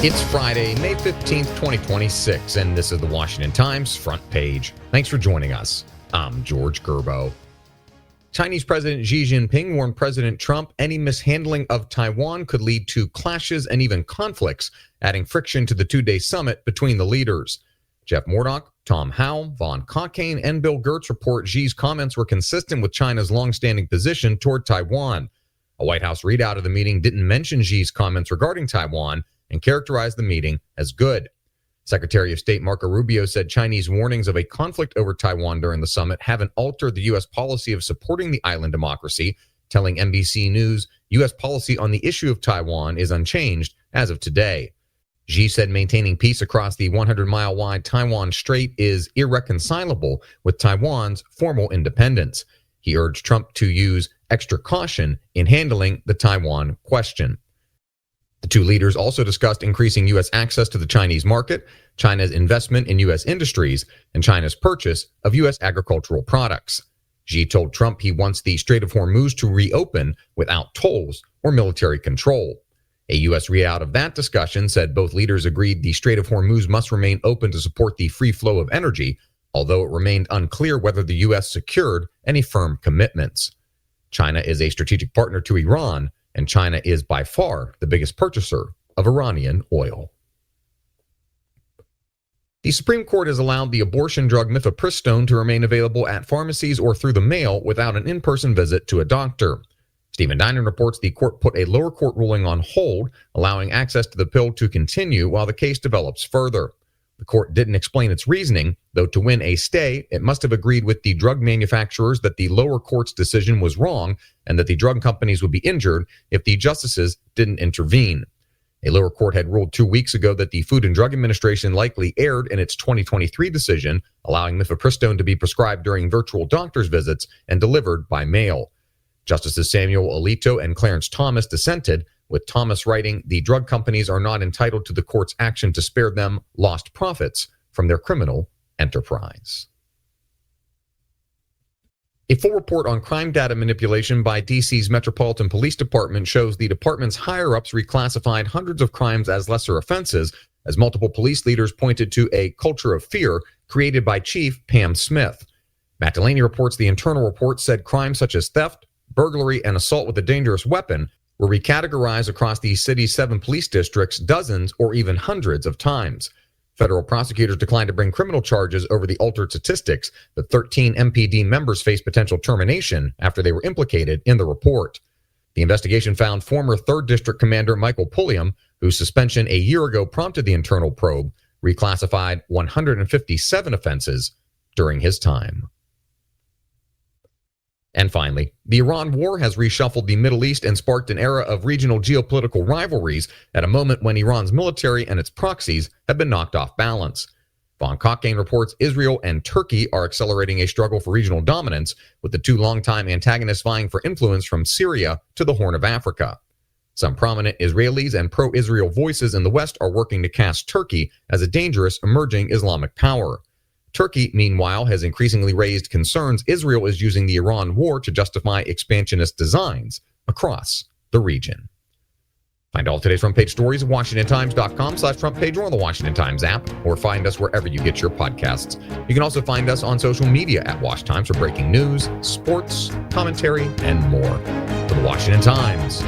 It's Friday, May 15th, 2026, and this is the Washington Times front page. Thanks for joining us. I'm George Gerbo. Chinese President Xi Jinping warned President Trump any mishandling of Taiwan could lead to clashes and even conflicts, adding friction to the two-day summit between the leaders. Jeff Murdoch, Tom Howell, Vaughn Cockayne, and Bill Gertz report Xi's comments were consistent with China's longstanding position toward Taiwan. A White House readout of the meeting didn't mention Xi's comments regarding Taiwan and characterized the meeting as good. Secretary of State Marco Rubio said Chinese warnings of a conflict over Taiwan during the summit haven't altered the U.S. policy of supporting the island democracy, telling NBC News U.S. policy on the issue of Taiwan is unchanged as of today. Xi said maintaining peace across the 100-mile-wide Taiwan Strait is irreconcilable with Taiwan's formal independence. He urged Trump to use extra caution in handling the Taiwan question. The two leaders also discussed increasing U.S. access to the Chinese market, China's investment in U.S. industries, and China's purchase of U.S. agricultural products. Xi told Trump he wants the Strait of Hormuz to reopen without tolls or military control. A U.S. readout of that discussion said both leaders agreed the Strait of Hormuz must remain open to support the free flow of energy, although it remained unclear whether the U.S. secured any firm commitments. China is a strategic partner to Iran, and China is by far the biggest purchaser of Iranian oil. The Supreme Court has allowed the abortion drug mifepristone to remain available at pharmacies or through the mail without an in-person visit to a doctor. Stephen Dinan reports the court put a lower court ruling on hold, allowing access to the pill to continue while the case develops further. The court didn't explain its reasoning, though to win a stay, it must have agreed with the drug manufacturers that the lower court's decision was wrong and that the drug companies would be injured if the justices didn't intervene. A lower court had ruled 2 weeks ago that the Food and Drug Administration likely erred in its 2023 decision, allowing mifepristone to be prescribed during virtual doctor's visits and delivered by mail. Justices Samuel Alito and Clarence Thomas dissented, with Thomas writing, "The drug companies are not entitled to the court's action to spare them lost profits from their criminal enterprise." A full report on crime data manipulation by DC's Metropolitan Police Department shows the department's higher-ups reclassified hundreds of crimes as lesser offenses, as multiple police leaders pointed to a culture of fear created by Chief Pam Smith. Matt Delaney reports the internal report said crimes such as theft, burglary, and assault with a dangerous weapon were recategorized across the city's 7 police districts dozens or even hundreds of times. Federal prosecutors declined to bring criminal charges over the altered statistics, but 13 MPD members faced potential termination after they were implicated in the report. The investigation found former 3rd District Commander Michael Pulliam, whose suspension a year ago prompted the internal probe, reclassified 157 offenses during his time. And finally, the Iran war has reshuffled the Middle East and sparked an era of regional geopolitical rivalries at a moment when Iran's military and its proxies have been knocked off balance. Vaughn Cockayne reports Israel and Turkey are accelerating a struggle for regional dominance, with the two longtime antagonists vying for influence from Syria to the Horn of Africa. Some prominent Israelis and pro-Israel voices in the West are working to cast Turkey as a dangerous emerging Islamic power. Turkey, meanwhile, has increasingly raised concerns Israel is using the Iran war to justify expansionist designs across the region. Find all today's front page stories at WashingtonTimes.com/front page or on the Washington Times app, or find us wherever you get your podcasts. You can also find us on social media at Wash Times for breaking news, sports, commentary, and more. For the Washington Times,